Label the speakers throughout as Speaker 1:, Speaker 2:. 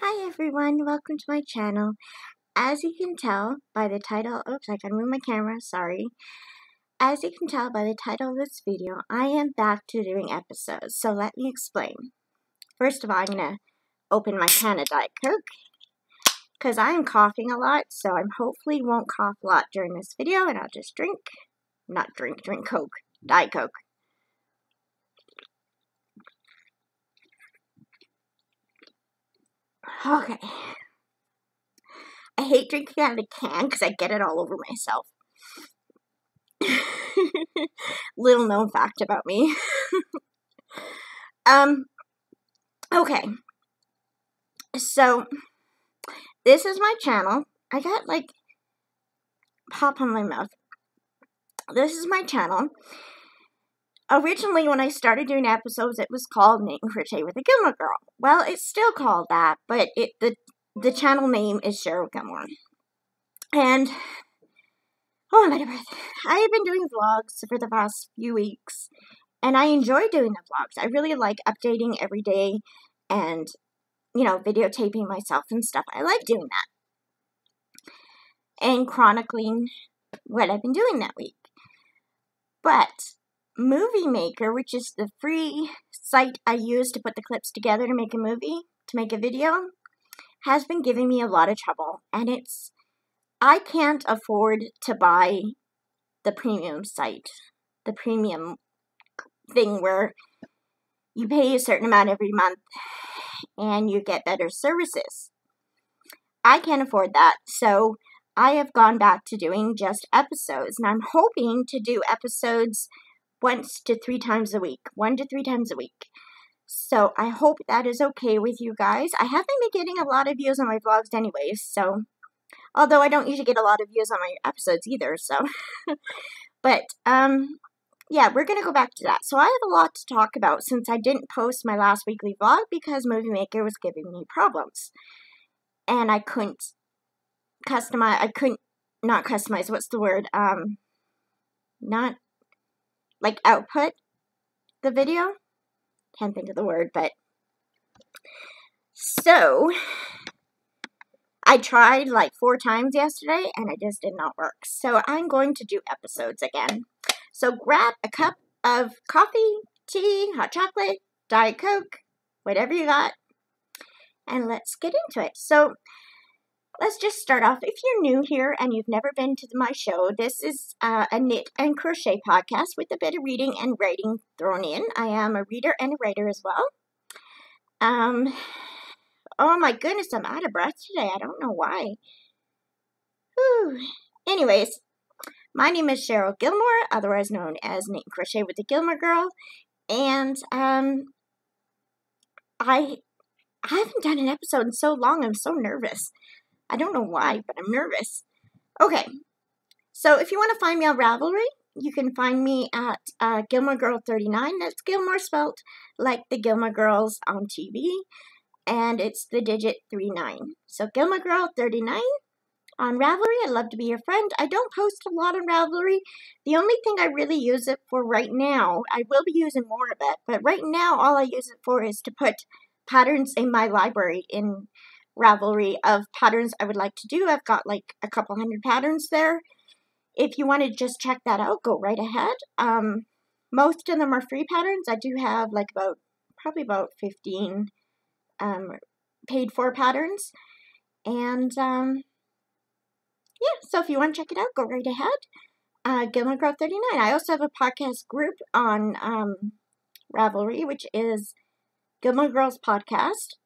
Speaker 1: Hi everyone, welcome to my channel. As you can tell by the title, oops, I gotta move my camera, sorry. As you can tell by the title of this video, I am back to doing episodes, so let me explain. First of all, I'm gonna open my can of Diet Coke, because I am coughing a lot, so I hopefully won't cough a lot during this video, and I'll just drink Coke, Diet Coke. Okay. I hate drinking out of the can because I get it all over myself. Little known fact about me. Okay. So, this is my channel. I got, like, pop on my mouth. This is my channel. Originally, when I started doing episodes, it was called Knit and Crochet with a Gilmore Girl. Well, it's still called that, but the channel name is Cheryl Gilmore. And, oh, I'm out of breath. I have been doing vlogs for the past few weeks, and I enjoy doing the vlogs. I really like updating every day and, you know, videotaping myself and stuff. I like doing that. And chronicling what I've been doing that week. But Movie Maker, which is the free site I use to put the clips together to make a movie, to make a video, has been giving me a lot of trouble. And I can't afford to buy the premium site, the premium thing where you pay a certain amount every month and you get better services. I can't afford that, so I have gone back to doing just episodes, and I'm hoping to do episodes 1 to 3 times a week. So I hope that is okay with you guys. I haven't been getting a lot of views on my vlogs anyways, so, although I don't usually get a lot of views on my episodes either, so, but, yeah, we're going to go back to that. So I have a lot to talk about since I didn't post my last weekly vlog because Movie Maker was giving me problems. And I couldn't not customize, what's the word, not, like, output the video? Can't think of the word, but, so, I tried, like, 4 times yesterday, and it just did not work. So I'm going to do episodes again. So grab a cup of coffee, tea, hot chocolate, Diet Coke, whatever you got, and let's get into it. So, let's just start off. If you're new here and you've never been to my show, this is a knit and crochet podcast with a bit of reading and writing thrown in. I am a reader and a writer as well. Oh my goodness, I'm out of breath today. I don't know why. Whew. Anyways, my name is Cheryl Gilmore, otherwise known as Knit and Crochet with the Gilmore Girl, and I haven't done an episode in so long. I'm so nervous. I don't know why, but I'm nervous. Okay, so if you want to find me on Ravelry, you can find me at Gilmore Girl 39. That's Gilmore spelt like the Gilmore Girls on TV, and it's the digit 39. So Gilmore Girl 39 on Ravelry. I'd love to be your friend. I don't post a lot on Ravelry. The only thing I really use it for right now, I will be using more of it, but right now all I use it for is to put patterns in my library in Ravelry of patterns I would like to do. I've got like a couple hundred patterns there. If you want to just check that out, go right ahead. Most of them are free patterns. I do have like probably about 15 paid for patterns. And yeah, so if you want to check it out, go right ahead. Gilmore Girl 39. I also have a podcast group on Ravelry, which is Gilmore Girls Podcast.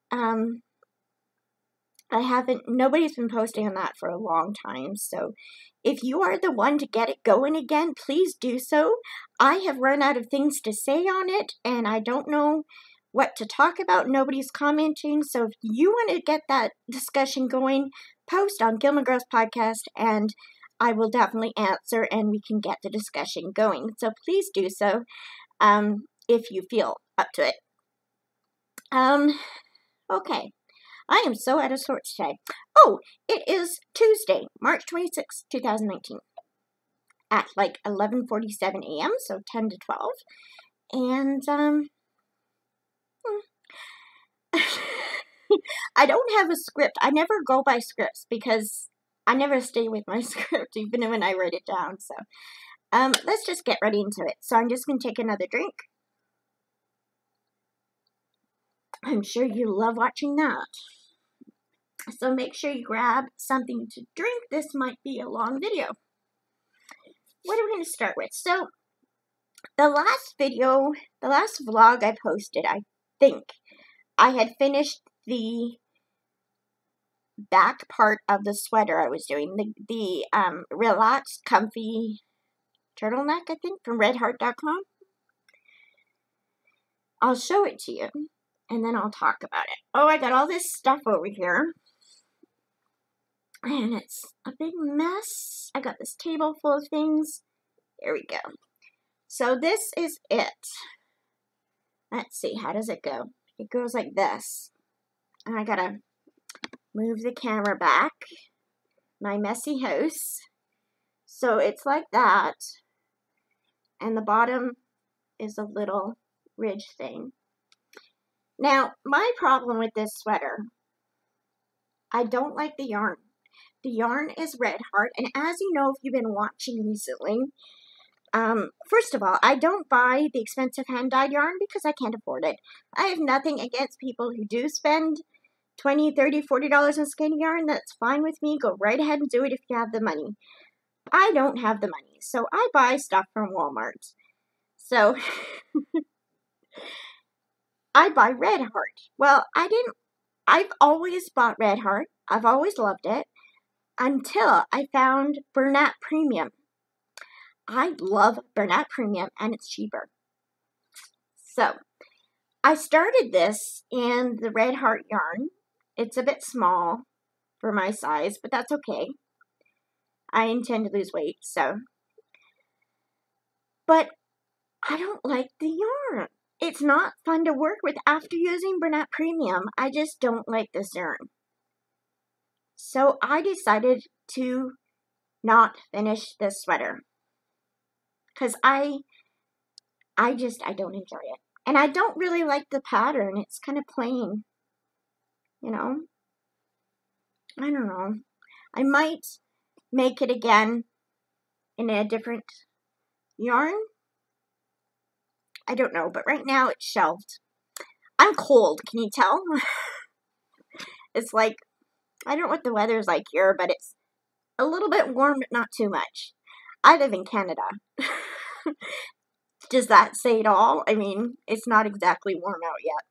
Speaker 1: Nobody's been posting on that for a long time, so if you are the one to get it going again, please do so. I have run out of things to say on it, and I don't know what to talk about. Nobody's commenting, so if you want to get that discussion going, post on Gilmore Girls Podcast, and I will definitely answer, and we can get the discussion going. So please do so, if you feel up to it. Okay. I am so out of sorts today. Oh, it is Tuesday, March 26, 2019, at like 11:47 a.m., so 10 to 12, and, I don't have a script. I never go by scripts because I never stay with my script even when I write it down. So let's just get right into it. So I'm just going to take another drink. I'm sure you love watching that. So make sure you grab something to drink. This might be a long video. What are we going to start with? So the last vlog I posted, I think I had finished the back part of the sweater I was doing. The relaxed, comfy turtleneck, I think, from redheart.com. I'll show it to you, and then I'll talk about it. Oh, I got all this stuff over here, and it's a big mess. I got this table full of things. There we go. So this is it. Let's see, how does it go? It goes like this. And I gotta move the camera back. My messy house. So it's like that. And the bottom is a little ridge thing. Now, my problem with this sweater, I don't like the yarn. The yarn is Red Heart, and as you know if you've been watching recently, first of all, I don't buy the expensive hand-dyed yarn because I can't afford it. I have nothing against people who do spend $20, $30, $40 on skein yarn. That's fine with me. Go right ahead and do it if you have the money. I don't have the money, so I buy stuff from Walmart. So I buy Red Heart. Well, I've always bought Red Heart. I've always loved it until I found Bernat Premium. I love Bernat Premium, and it's cheaper. So I started this in the Red Heart yarn. It's a bit small for my size, but that's okay. I intend to lose weight, so. But I don't like the yarn. It's not fun to work with after using Bernat Premium. I just don't like this yarn. So I decided to not finish this sweater. Because I don't enjoy it. And I don't really like the pattern. It's kind of plain. You know? I don't know. I might make it again in a different yarn. I don't know, but right now it's shelved. I'm cold, can you tell? It's like, I don't know what the weather's like here, but it's a little bit warm, but not too much. I live in Canada. Does that say it all? I mean, it's not exactly warm out yet.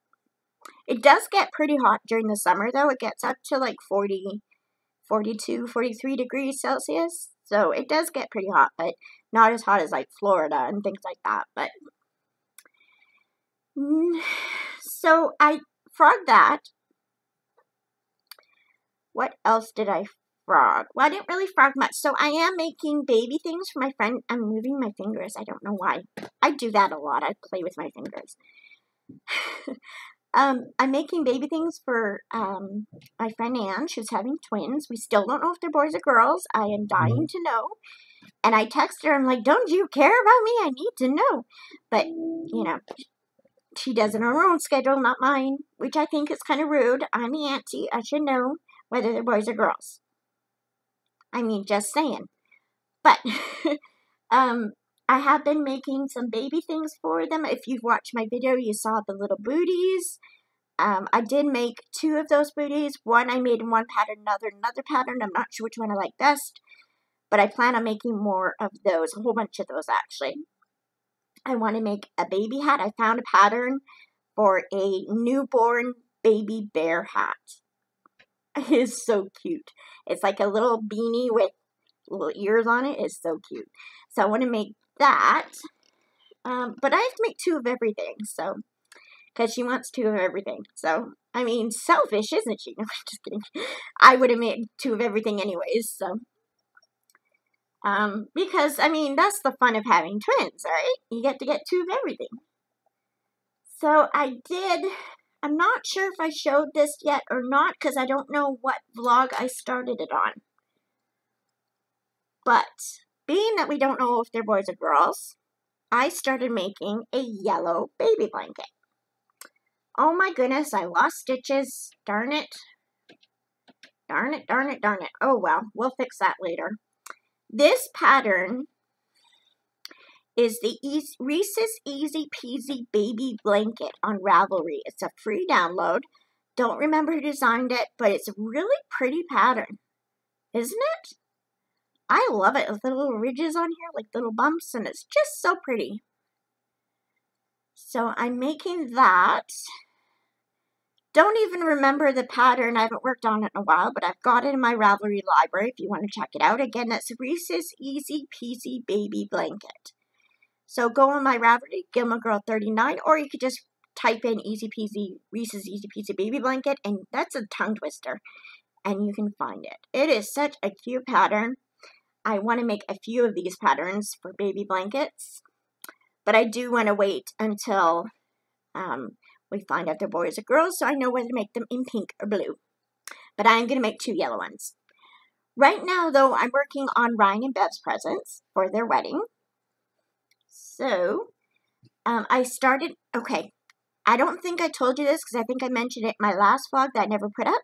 Speaker 1: It does get pretty hot during the summer, though. It gets up to like 40, 42, 43 degrees Celsius. So it does get pretty hot, but not as hot as like Florida and things like that. But so I frogged that. What else did I frog? Well, I didn't really frog much. So I am making baby things for my friend. I'm moving my fingers. I don't know why. I do that a lot. I play with my fingers. I'm making baby things for my friend Anne. She's having twins. We still don't know if they're boys or girls. I am dying to know. And I text her. I'm like, don't you care about me? I need to know. But, you know, she does it on her own schedule, not mine, which I think is kind of rude. I'm the auntie. I should know whether they're boys or girls. I mean, just saying. But I have been making some baby things for them. If you've watched my video, you saw the little booties. I did make 2 of those booties. One I made in one pattern, another pattern. I'm not sure which one I like best. But I plan on making more of those, a whole bunch of those actually. I want to make a baby hat. I found a pattern for a newborn baby bear hat. It is so cute. It's like a little beanie with little ears on it. It's so cute. So I want to make that. But I have to make 2 of everything. So, because she wants 2 of everything. So, I mean, selfish, isn't she? No, I'm just kidding. I would have made 2 of everything anyways. So, because, I mean, that's the fun of having twins, right? You get to get 2 of everything. So I did, I'm not sure if I showed this yet or not, because I don't know what vlog I started it on. But, being that we don't know if they're boys or girls, I started making a yellow baby blanket. Oh my goodness, I lost stitches. Darn it. Darn it, darn it, darn it. Oh well, we'll fix that later. This pattern is the Reese's Easy Peasy Baby Blanket on Ravelry. It's a free download. Don't remember who designed it, but it's a really pretty pattern. Isn't it? I love it with the little ridges on here, like little bumps, and it's just so pretty. So I'm making that. Don't even remember the pattern. I haven't worked on it in a while, but I've got it in my Ravelry library if you want to check it out. Again, that's Reese's Easy Peasy Baby Blanket. So go on my Ravelry, Gilmore Girl 39, or you could just type in Easy Peasy, Reese's Easy Peasy Baby Blanket, and that's a tongue twister, and you can find it. It is such a cute pattern. I want to make a few of these patterns for baby blankets, but I do want to wait until we find out they're boys or girls, so I know whether to make them in pink or blue. But I'm going to make 2 yellow ones. Right now, though, I'm working on Ryan and Bev's presents for their wedding. So, I started, okay, I don't think I told you this because I think I mentioned it in my last vlog that I never put up.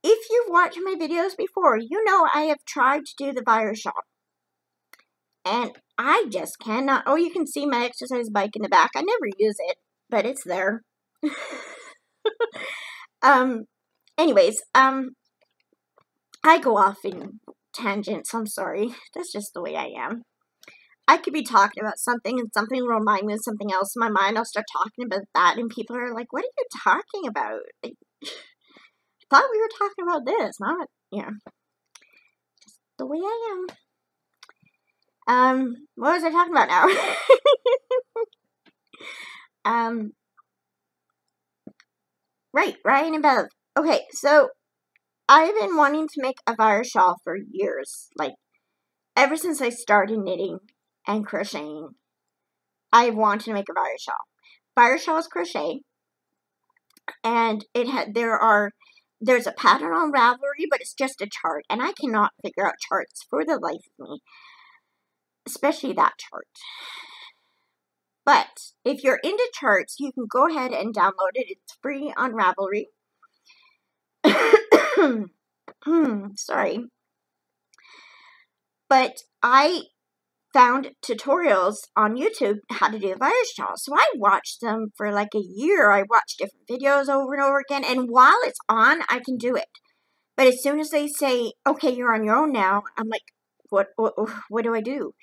Speaker 1: If you've watched my videos before, you know I have tried to do the virus shawl. And I just cannot. Oh, you can see my exercise bike in the back. I never use it, but it's there. Anyways, I go off in tangents. I'm sorry. That's just the way I am. I could be talking about something and something will remind me of something else in my mind. I'll start talking about that and people are like, what are you talking about? I thought we were talking about this. Not, yeah. Just the way I am. What was I talking about now? Right, Ryan and Bev. Okay, so I've been wanting to make a virus shawl for years. Like, ever since I started knitting and crocheting, I've wanted to make a virus shawl. Virus shawl is crochet, and there's a pattern on Ravelry, but it's just a chart, and I cannot figure out charts for the life of me, especially that chart. But if you're into charts, you can go ahead and download it. It's free on Ravelry. Sorry. But I found tutorials on YouTube how to do a virus shawl. So I watched them for like a year. I watched different videos over and over again. And while it's on, I can do it. But as soon as they say, okay, you're on your own now, I'm like, what do I do?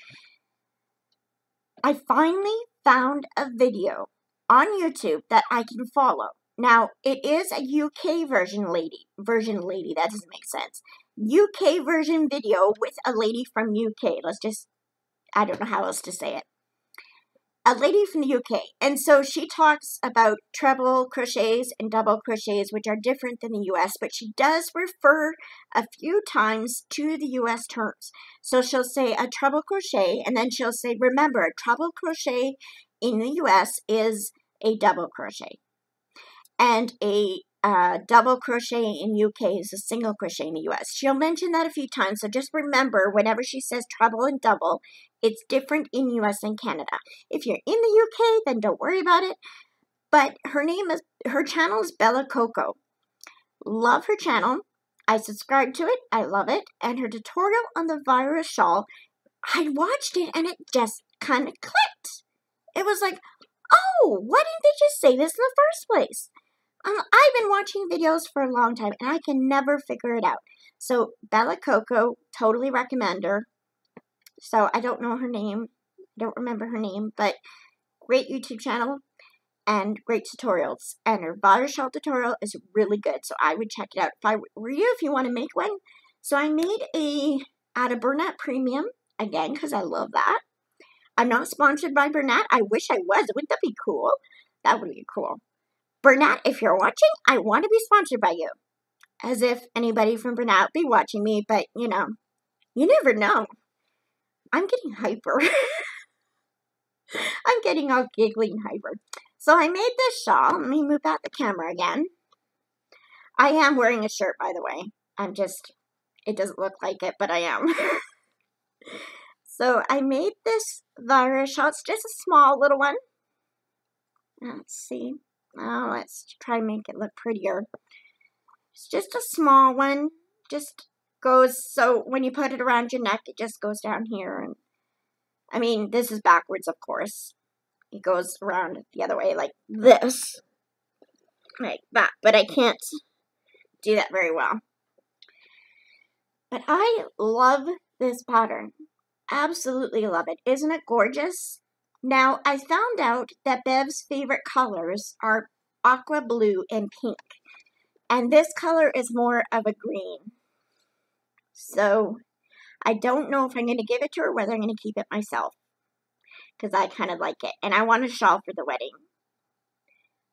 Speaker 1: I finally found a video on YouTube that I can follow. Now, it is a UK version lady, that doesn't make sense. UK version video with a lady from UK. I don't know how else to say it. A lady from the UK. And so she talks about treble crochets and double crochets, which are different than the US, but she does refer a few times to the US terms. So she'll say a treble crochet, and then she'll say, remember, a treble crochet in the US is a double crochet. And a double crochet in UK is a single crochet in the US. She'll mention that a few times, so just remember, whenever she says treble and double, it's different in US and Canada. If you're in the UK, then don't worry about it. But her channel is Bella Coco. Love her channel. I subscribe to it. I love it. And her tutorial on the virus shawl, I watched it and it just kind of clicked. It was like, oh, why didn't they just say this in the first place? I've been watching videos for a long time, and I can never figure it out. So, Bella Coco, totally recommend her. So, I don't know her name. I don't remember her name, but great YouTube channel and great tutorials. And her virus shawl tutorial is really good, so I would check it out if I were you, if you want to make one. So, I made out of Bernat Premium, again, because I love that. I'm not sponsored by Bernat. I wish I was. Wouldn't that be cool? That would be cool. Bernat, if you're watching, I want to be sponsored by you. As if anybody from Bernat would be watching me, but, you know, you never know. I'm getting hyper. I'm getting all giggly and hyper. So I made this shawl. Let me move out the camera again. I am wearing a shirt, by the way. It doesn't look like it, but I am. So I made this virus shawl. It's just a small little one. Let's see. Oh, let's try and make it look prettier. It's just a small one. Just goes, so when you put it around your neck, it just goes down here. And I mean, this is backwards, of course. It goes around the other way like this. Like that. But I can't do that very well. But I love this pattern. Absolutely love it. Isn't it gorgeous? Now, I found out that Bev's favorite colors are aqua blue and pink. And this color is more of a green. So, I don't know if I'm going to give it to her or whether I'm going to keep it myself. Because I kind of like it. And I want a shawl for the wedding.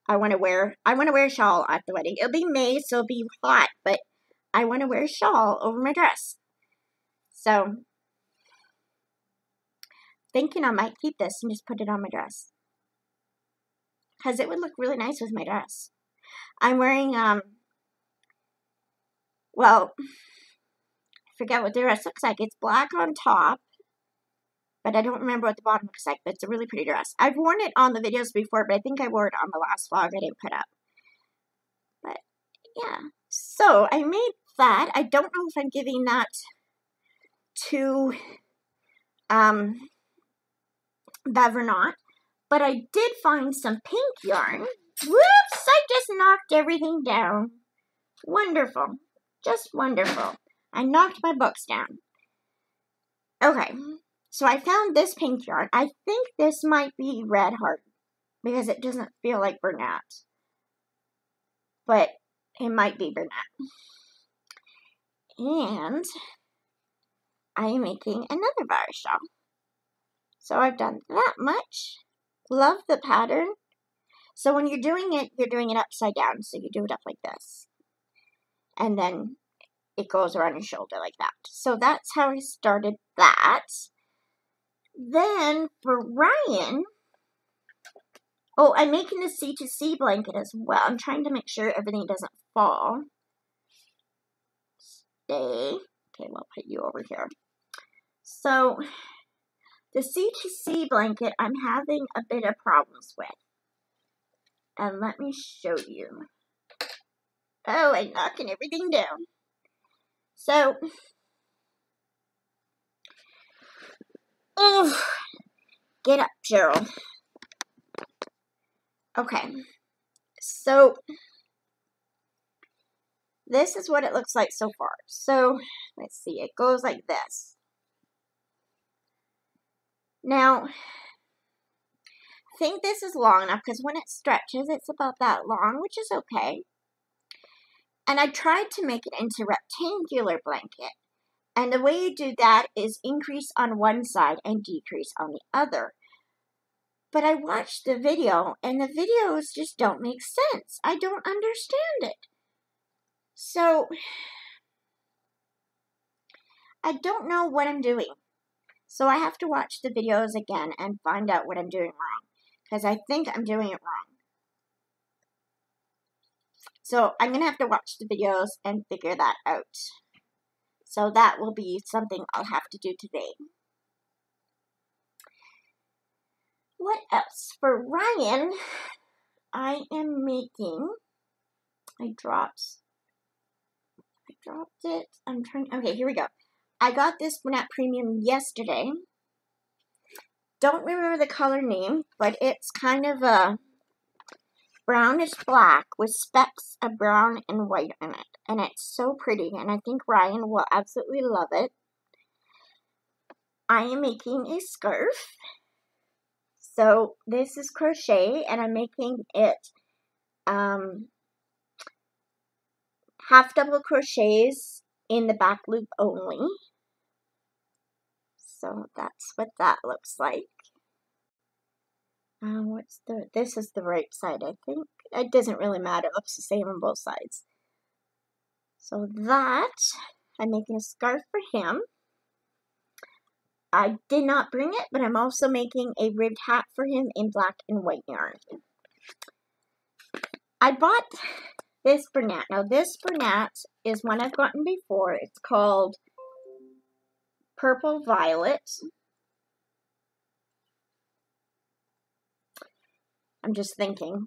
Speaker 1: I want to wear a shawl at the wedding. It'll be May, so it'll be hot. But I want to wear a shawl over my dress. So, thinking I might keep this and just put it on my dress. Because it would look really nice with my dress. I'm wearing, well, I forget what the dress looks like. It's black on top. But I don't remember what the bottom looks like. But it's a really pretty dress. I've worn it on the videos before. But I think I wore it on the last vlog I didn't put up. But, yeah. So, I made that. I don't know if I'm giving that to, Bev or not. But I did find some pink yarn. Whoops! I just knocked everything down. Wonderful. Just wonderful. I knocked my books down. Okay. So I found this pink yarn. I think this might be Red Heart. Because it doesn't feel like Bernat. But it might be Bernat. And I am making another bar shawl. So I've done that much. Love the pattern. So when you're doing it upside down. So you do it up like this. And then it goes around your shoulder like that. So that's how I started that. Then for Ryan, oh, I'm making the C2C blanket as well. I'm trying to make sure everything doesn't fall. Stay. Okay, we'll put you over here. So the C2C blanket I'm having a bit of problems with. And let me show you. Oh, I'm knocking everything down. So, oh, get up, Gerald. Okay, so this is what it looks like so far. So, let's see, it goes like this. Now, I think this is long enough because when it stretches, it's about that long, which is okay. And I tried to make it into a rectangular blanket. And the way you do that is increase on one side and decrease on the other. But I watched the video, and the videos just don't make sense. I don't understand it. So, I don't know what I'm doing. So I have to watch the videos again and find out what I'm doing wrong. Because I think I'm doing it wrong. So I'm going to have to watch the videos and figure that out. So that will be something I'll have to do today. What else? For Ryan, I am making, I dropped it. Okay, here we go. I got this Bernat Premium yesterday. Don't remember the color name, but it's kind of a brownish black with specks of brown and white in it. And it's so pretty, and I think Ryan will absolutely love it. I am making a scarf. So this is crochet, and I'm making it half double crochets in the back loop only. So that's what that looks like. This is the right side, I think. It doesn't really matter. It looks the same on both sides. So that, I'm making a scarf for him. I did not bring it, but I'm also making a ribbed hat for him in black and white yarn. I bought this Bernat. Now this Bernat is one I've gotten before. It's called Purple Violet. I'm just thinking.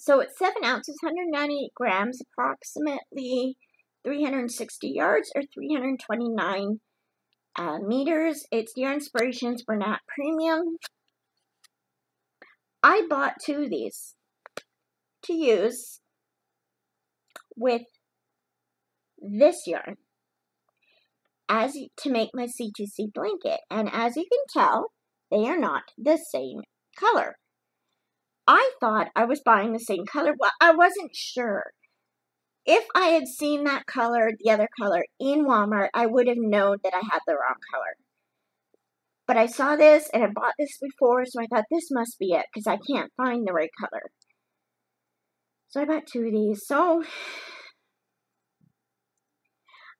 Speaker 1: So it's 7 ounces, 198 grams, approximately 360 yards or 329 meters. It's Your Inspirations Bernat Premium. I bought 2 of these to use with this yarn to make my C2C blanket. And as you can tell, they are not the same color. I thought I was buying the same color. Well, I wasn't sure. If I had seen that color, the other color, in Walmart, I would have known that I had the wrong color. But I saw this, and I bought this before, so I thought this must be it, because I can't find the right color. So I bought 2 of these. So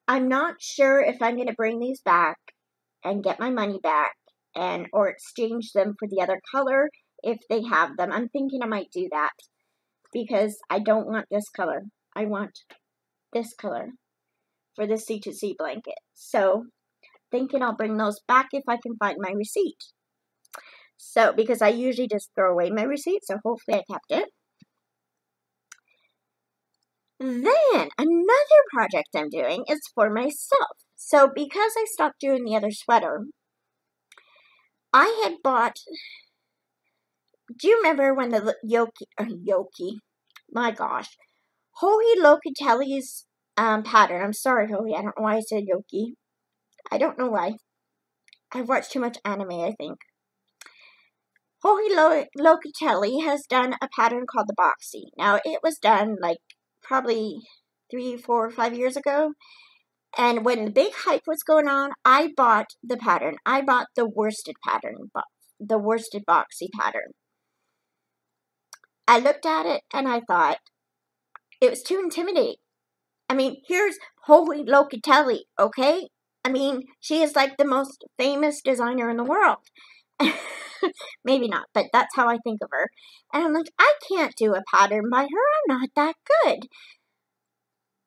Speaker 1: I'm not sure if I'm going to bring these back and get my money back, or exchange them for the other color if they have them. I'm thinking I might do that, because I don't want this color. I want this color for the C2C blanket. So, thinking I'll bring those back if I can find my receipt. So, because I usually just throw away my receipt, so hopefully I kept it. Then, another project I'm doing is for myself. So, because I stopped doing the other sweater, I had bought, do you remember when the my gosh, Joey Locatelli's pattern. I'm sorry, Joey. I don't know why I said Yoki. I don't know why. I've watched too much anime, I think. Joey Locatelli has done a pattern called the Boxy. Now, it was done like probably 3, 4, 5 years ago. And when the big hype was going on, I bought the pattern. I bought the worsted pattern, the worsted Boxy pattern. I looked at it and I thought, it was too intimidating. I mean, here's Joey Locatelli, okay? I mean, she is like the most famous designer in the world. Maybe not, but that's how I think of her. And I'm like, I can't do a pattern by her. I'm not that good.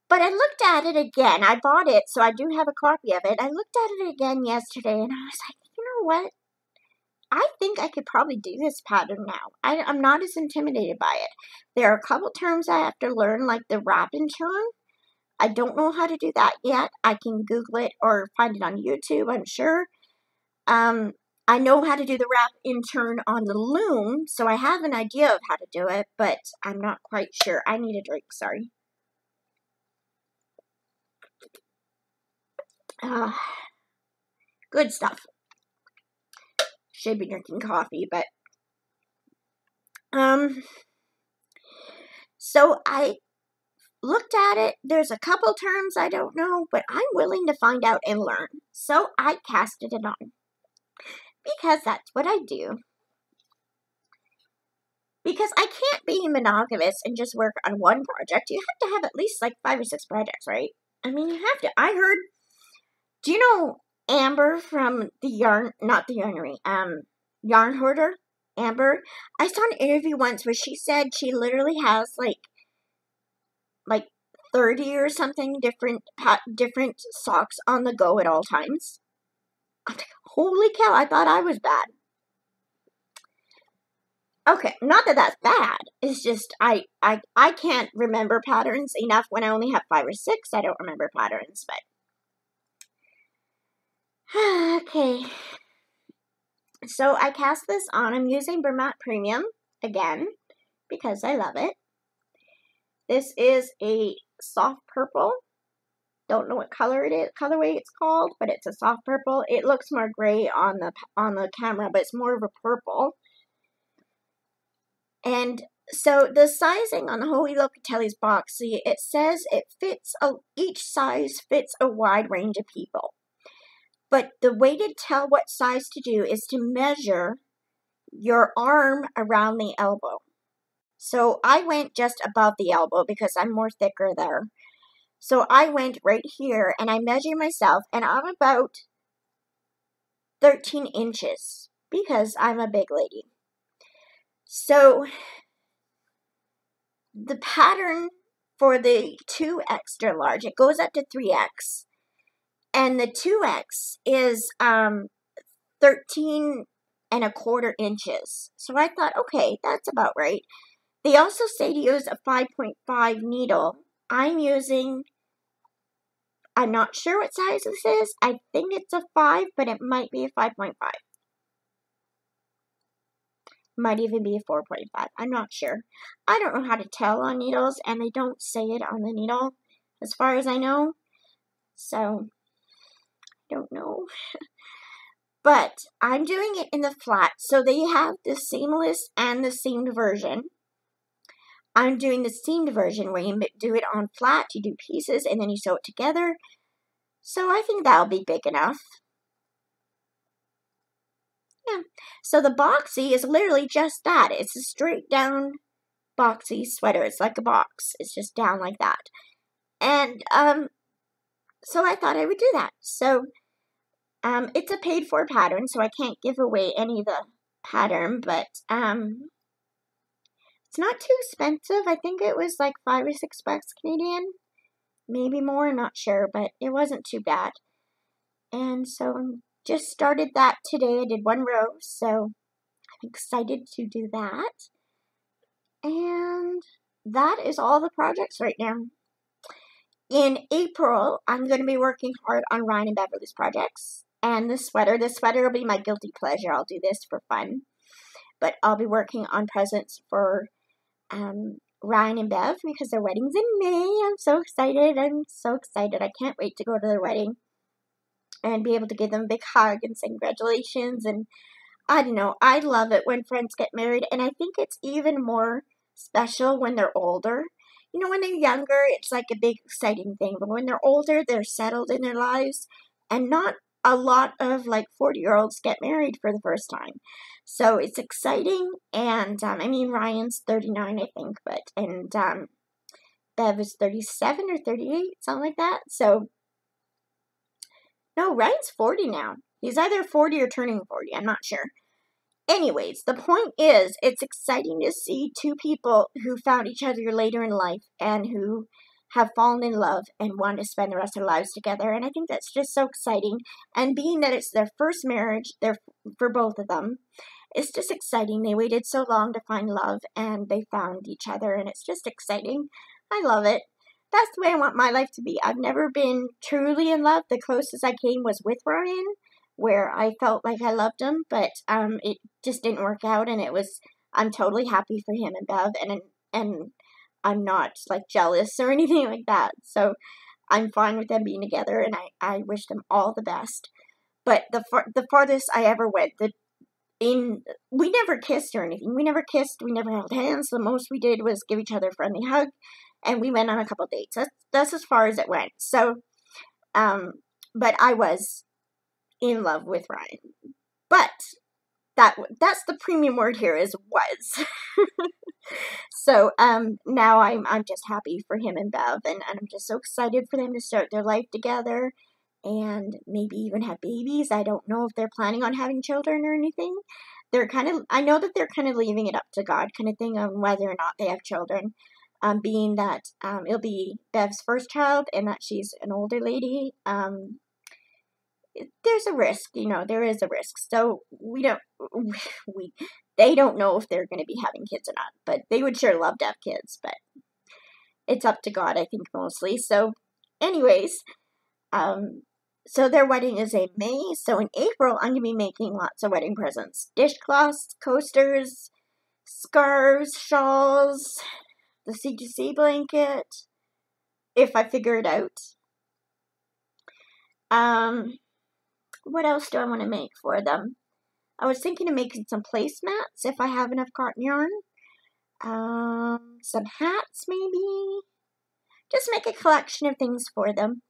Speaker 1: But I looked at it again. I bought it, so I do have a copy of it. I looked at it again yesterday, and I was like, you know what? I think I could probably do this pattern now. I'm not as intimidated by it. There are a couple terms I have to learn, like the wrap and turn. I don't know how to do that yet. I can Google it or find it on YouTube, I'm sure. I know how to do the wrap and turn on the loom, so I have an idea of how to do it, but I'm not quite sure. I need a drink, sorry. Good stuff. Should be drinking coffee, but so I looked at it. There's a couple terms I don't know, but I'm willing to find out and learn. So I casted it on, because that's what I do. Because I can't be monogamous and just work on one project. You have to have at least like 5 or 6 projects, right? I mean, you have to. I heard, do you know Amber from the Yarn Hoarder? Amber? I saw an interview once where she said she literally has like 30 or something different socks on the go at all times. I'm like, holy cow, I thought I was bad. Okay, not that that's bad. It's just I can't remember patterns enough. When I only have 5 or 6, I don't remember patterns, but okay. So I cast this on. I'm using Bernat Premium again because I love it. This is a soft purple. Don't know what colorway it's called, but it's a soft purple. It looks more gray on the camera, but it's more of a purple. And so the sizing on the Joey Locatelli's Boxy, it says each size fits a wide range of people. But the way to tell what size to do is to measure your arm around the elbow. So I went just above the elbow because I'm more thicker there. So I went right here and I measured myself, and I'm about 13 inches because I'm a big lady. So the pattern for the 2 extra large, it goes up to 3X. And the 2X is 13 1/4 inches. So I thought, okay, that's about right. They also say to use a 5.5 needle. I'm not sure what size this is. I think it's a 5, but it might be a 5.5. Might even be a 4.5. I'm not sure. I don't know how to tell on needles, and they don't say it on the needle, as far as I know. So, I don't know. But I'm doing it in the flat. So they have the seamless and the seamed version. I'm doing the seamed version where you do it on flat, you do pieces, and then you sew it together. So I think that'll be big enough. Yeah. So the boxy is literally just that. It's a straight down boxy sweater. It's like a box. It's just down like that. And so I thought I would do that. So it's a paid for pattern, so I can't give away any of the pattern, but it's not too expensive. I think it was like $5 or $6 Canadian. Maybe more, I'm not sure, but it wasn't too bad. And so I just started that today. I did 1 row, so I'm excited to do that. And that is all the projects right now. In April, I'm going to be working hard on Ryan and Beverly's projects. And the sweater will be my guilty pleasure. I'll do this for fun. But I'll be working on presents for Ryan and Bev because their wedding's in May. I'm so excited. I can't wait to go to their wedding and be able to give them a big hug and say congratulations. And I don't know, I love it when friends get married. And I think it's even more special when they're older. You know, when they're younger, it's like a big exciting thing. But when they're older, they're settled in their lives. And not a lot of like 40-year-olds get married for the first time. So it's exciting, and I mean, Ryan's 39, I think, and Bev is 37 or 38, something like that. So, no, Ryan's 40 now. He's either 40 or turning 40, I'm not sure. Anyways, the point is, it's exciting to see 2 people who found each other later in life and who have fallen in love and want to spend the rest of their lives together. And I think that's just so exciting. And being that it's their first marriage, for both of them, it's just exciting. They waited so long to find love, and they found each other, and it's just exciting. I love it. That's the way I want my life to be. I've never been truly in love. The closest I came was with Ryan, where I felt like I loved him, but it just didn't work out, and I'm totally happy for him and Bev, and I'm not like jealous or anything like that. So I'm fine with them being together, and I wish them all the best. But the farthest I ever went, we never kissed or anything. We never kissed. We never held hands. The most we did was give each other a friendly hug, and we went on a couple dates. That's as far as it went. So, but I was in love with Ryan. But that's the premium word here is was. So now I'm just happy for him and Bev, and I'm just so excited for them to start their life together and maybe even have babies. I don't know if they're planning on having children or anything. I know that they're kind of leaving it up to God kind of thing on whether or not they have children, being that it'll be Bev's first child and that she's an older lady. There's a risk, there is a risk. So they don't know if they're going to be having kids or not, but they would sure love to have kids, but it's up to God, I think, mostly. So anyways, so their wedding is in May. So in April, I'm going to be making lots of wedding presents. Dishcloths, coasters, scarves, shawls, the C2C blanket, if I figure it out. What else do I want to make for them? I was thinking of making some placemats if I have enough cotton yarn. Some hats maybe. Just make a collection of things for them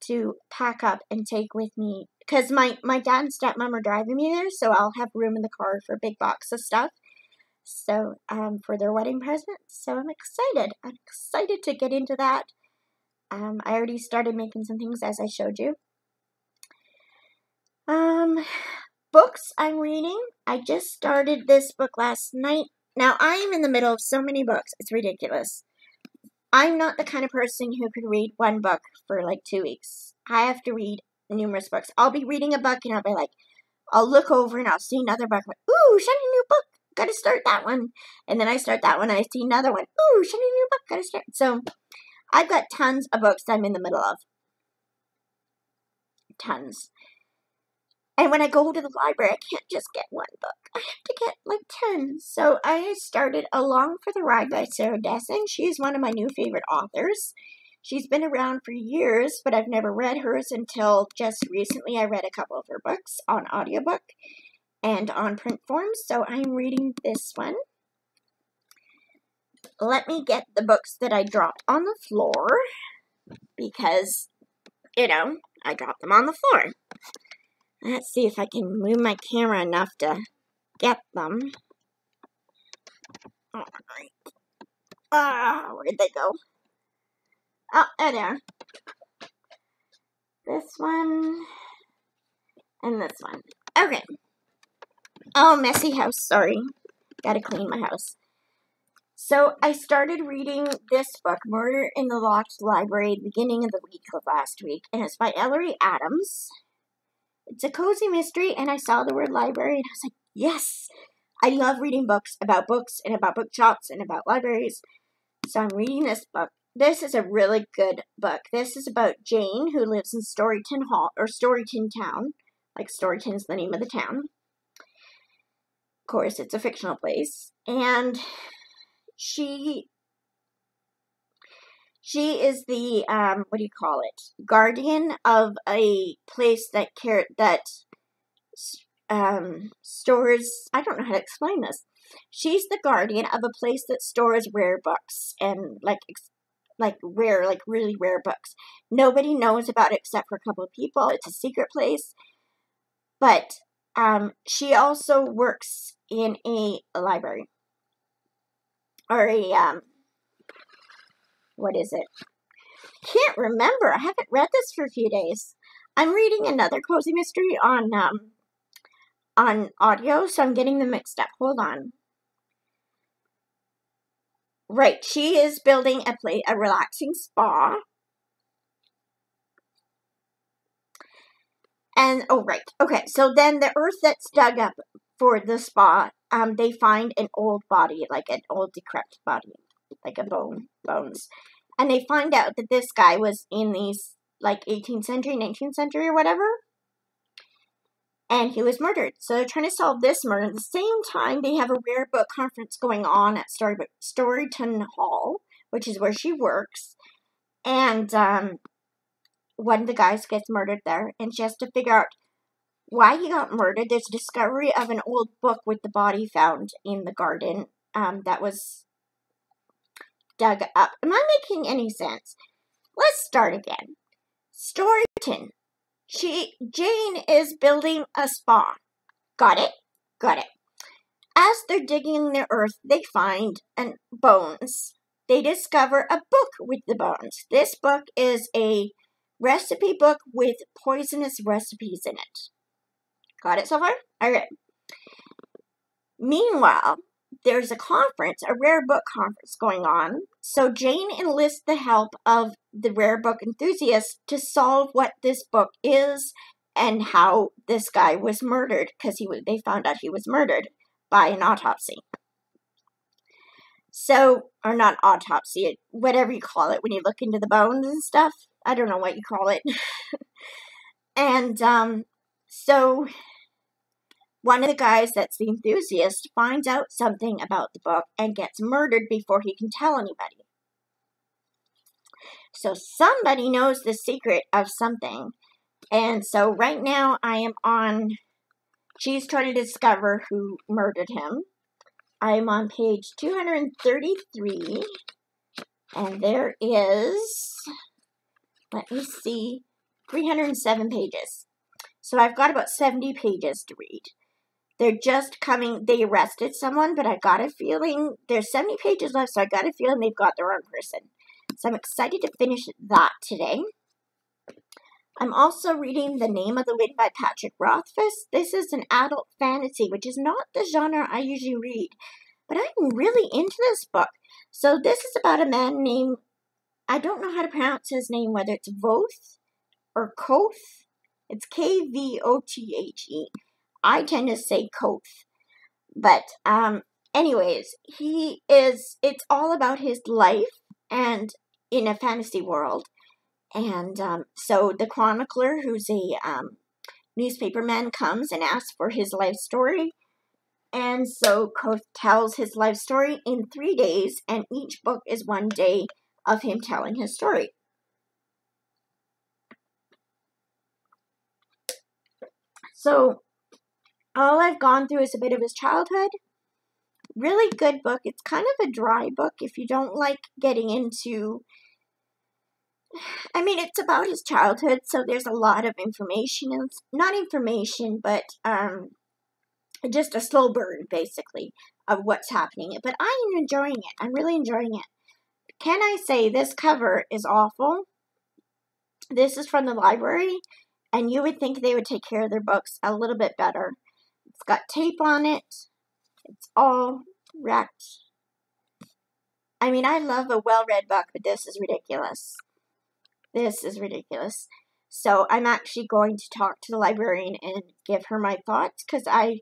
Speaker 1: to pack up and take with me. Because my dad and stepmom are driving me there, so I'll have room in the car for a big box of stuff. So, for their wedding presents. So I'm excited. I'm excited to get into that. I already started making some things as I showed you. Books I'm reading. I just started this book last night. Now, I am in the middle of so many books. It's ridiculous. I'm not the kind of person who could read one book for like 2 weeks. I have to read numerous books. I'll be reading a book and I'll be like, I'll look over and I'll see another book. Ooh, shiny new book. Gotta start that one. And then I start that one and I see another one. Ooh, shiny new book. Gotta start. So I've got tons of books I'm in the middle of. Tons. And when I go to the library, I can't just get one book. I have to get like 10. So I started Along for the Ride by Sarah Dessen. She's one of my new favorite authors. She's been around for years, but I've never read hers until just recently. I read a couple of her books on audiobook and on print form. So I'm reading this one. Let me get the books that I dropped on the floor because, you know, I dropped them on the floor. Let's see if I can move my camera enough to get them. All right. Where'd they go? Oh, there they are. This one and this one. Okay. Oh, messy house. Sorry. Gotta clean my house. So I started reading this book, Murder in the Locked Library, at the beginning of the week of last week, and it's by Ellery Adams. It's a cozy mystery, and I saw the word library, and I was like, yes! I love reading books and about bookshops and about libraries. So I'm reading this book. This is a really good book. This is about Jane, who lives in Storyton Hall, or Storyton Town. Like, Storyton is the name of the town. Of course, it's a fictional place. And she is the, guardian of a place that stores, I don't know how to explain this. She's the guardian of a place that stores rare books and really rare books. Nobody knows about it except for a couple of people. It's a secret place. But she also works in a library. Or what is it? Can't remember. I haven't read this for a few days. I'm reading another cozy mystery on audio, so I'm getting them mixed up. Hold on. Right, she is building a relaxing spa. And, oh, right. Okay, so then the earth that's dug up for the spa, they find an old body, like an old decrepit body, like a bones. And they find out that this guy was in these, like, 18th century, 19th century, or whatever. And he was murdered. So they're trying to solve this murder. At the same time, they have a rare book conference going on at Storyton Hall, which is where she works. And one of the guys gets murdered there, and she has to figure out why he got murdered. There's a discovery of an old book with the body found in the garden that was dug up. Am I making any sense? Let's start again. Storyton. Jane is building a spa. Got it? Got it. As they're digging the earth, they find bones. They discover a book with the bones. This book is a recipe book with poisonous recipes in it. Got it so far? Alright. Meanwhile, there's a rare book conference going on. So Jane enlists the help of the rare book enthusiasts to solve what this book is and how this guy was murdered, because they found out he was murdered by an autopsy. So, or not autopsy, whatever you call it when you look into the bones and stuff. I don't know what you call it. And so one of the guys that's the enthusiast finds out something about the book and gets murdered before he can tell anybody. So somebody knows the secret of something. And so right now she's trying to discover who murdered him. I'm on page 233. And there is, let me see, 307 pages. So I've got about 70 pages to read. They're just they arrested someone, but I got a feeling, there's 70 pages left, so I got a feeling they've got the wrong person. So I'm excited to finish that today. I'm also reading The Name of the Wind by Patrick Rothfuss. This is an adult fantasy, which is not the genre I usually read, but I'm really into this book. So this is about a man named, I don't know how to pronounce his name, whether it's Voth or Koth. It's Kvothe. I tend to say Koth. But, anyways, it's all about his life and in a fantasy world. And, so the chronicler, who's a, newspaperman, comes and asks for his life story. And so Koth tells his life story in 3 days, and each book is 1 day of him telling his story. So, all I've gone through is a bit of his childhood. Really good book. It's kind of a dry book if you don't like getting into... I mean, it's about his childhood, so there's a lot of information. Not information, but just a slow burn, basically, of what's happening. But I am enjoying it. I'm really enjoying it. Can I say this cover is awful? This is from the library, and you would think they would take care of their books a little bit better. It's got tape on it. It's all wrecked. I mean, I love a well-read book, but this is ridiculous. This is ridiculous. So I'm actually going to talk to the librarian and give her my thoughts, because I've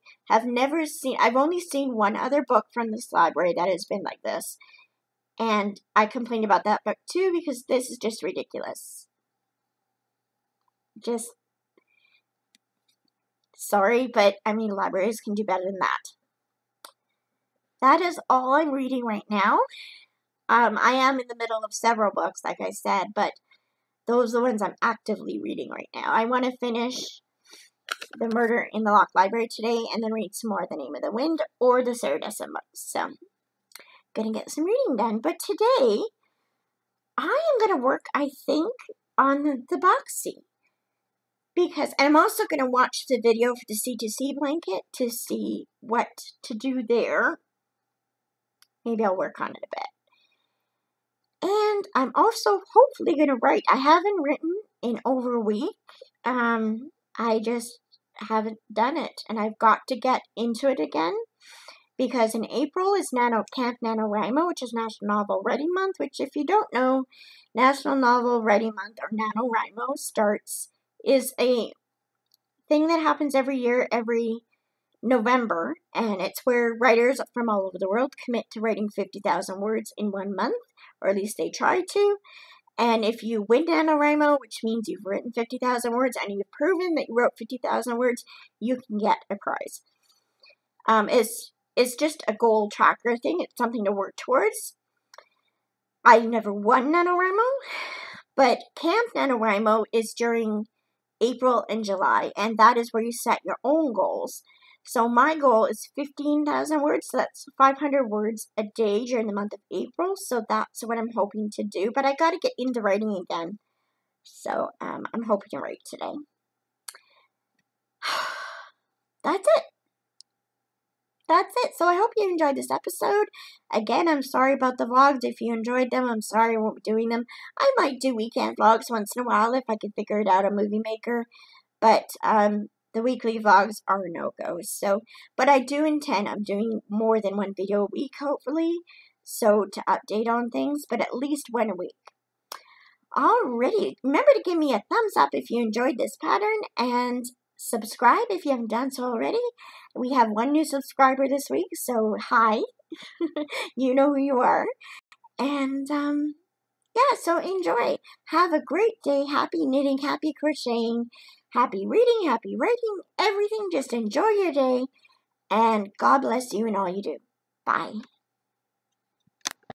Speaker 1: only seen one other book from this library that has been like this. And I complained about that book too, because this is just ridiculous. Just, sorry, but I mean, libraries can do better than that. That is all I'm reading right now. I am in the middle of several books, like I said, but those are the ones I'm actively reading right now. I want to finish The Murder in the Locked Library today, and then read some more of The Name of the Wind or the Sarah Dessen books. So, gonna get some reading done. But today, I am gonna work, I think, on the boxy. And I'm also going to watch the video for the C2C blanket to see what to do there. Maybe I'll work on it a bit. And I'm also hopefully going to write. I haven't written in over a week. I just haven't done it. And I've got to get into it again. Because in April is Camp NaNoWriMo, which is National Novel Writing Month. Which, if you don't know, National Novel Writing Month, or NaNoWriMo, is a thing that happens every year, every November, and it's where writers from all over the world commit to writing 50,000 words in 1 month, or at least they try to. And if you win NaNoWriMo, which means you've written 50,000 words and you've proven that you wrote 50,000 words, you can get a prize. It's just a goal tracker thing. It's something to work towards. I never won NaNoWriMo, but Camp NaNoWriMo is during April and July, and that is where you set your own goals. So my goal is 15,000 words, so that's 500 words a day during the month of April, so that's what I'm hoping to do, but I gotta get into writing again, so I'm hoping to write today. That's it. That's it. So I hope you enjoyed this episode. Again, I'm sorry about the vlogs. If you enjoyed them, I'm sorry I won't be doing them. I might do weekend vlogs once in a while if I could figure it out on Movie Maker. But the weekly vlogs are no-go. So, but I do intend on doing more than one video a week, hopefully. So to update on things, but at least one a week. Alrighty. Remember to give me a thumbs up if you enjoyed this pattern, and subscribe if you haven't done so already. We have 1 new subscriber this week, so hi. You know who you are. And, yeah, so enjoy. Have a great day. Happy knitting, happy crocheting, happy reading, happy writing, everything. Just enjoy your day, and God bless you in all you do. Bye.